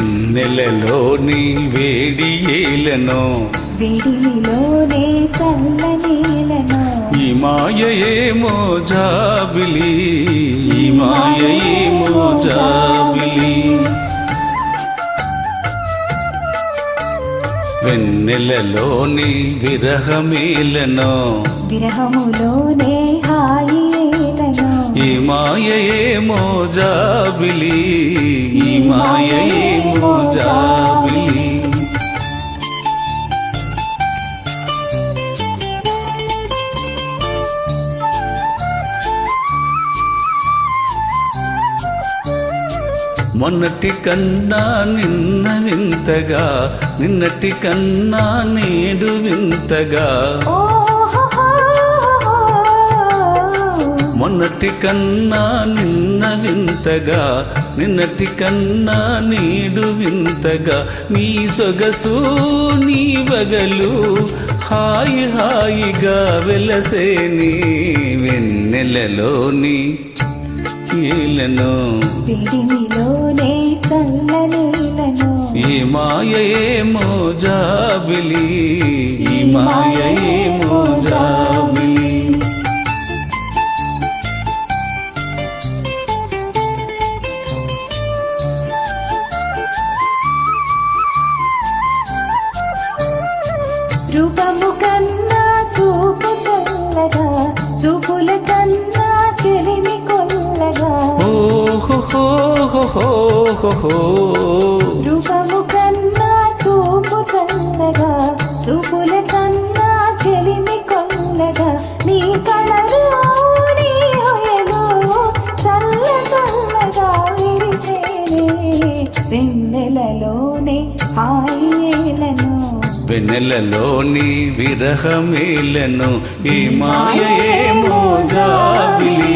వెన్నెలలోని వేడియేలను వేడిలోనే చల్లనేలను ఈ మాయేమో జాబిలి ఈ మాయేమో జాబిలి వెన్నెలలోని విరహమేలను విరహములోనే హాయిలను ఈ మాయేమో జాబిలి ఈ మాయేమో జాబిలి మొన్నటి కన్నా నిన్న వింతగా నిన్నటి కన్నా నేడు వింతగా మొన్నటి కన్నా నిన్న వింతగా నిన్నటి కన్నా నేడు వింతగా నీ సొగసు నీ వగలు హాయి హాయిగా వెలసేని వెన్నెలలోని ఏలను వేడిలోనే చల్లనేలను ఈ మాయేమో జాబిలి ఈ మాయేమో జాబిలి రూపము కన్నా చూపు చల్లగా చూపుల కన్నా చెలిమి కొల్లగా రూపము కన్నా చూపు చల్లగా చూపుల కన్నా చెలిమి కొల్లగా నీ కళలు నీ హొయలు చల్ల చల్లగా విరిసేనే వెన్నెలలోనే హాయేలను వెన్నెలలోని విరహమేలను ఈ మాయేమో జాబిలి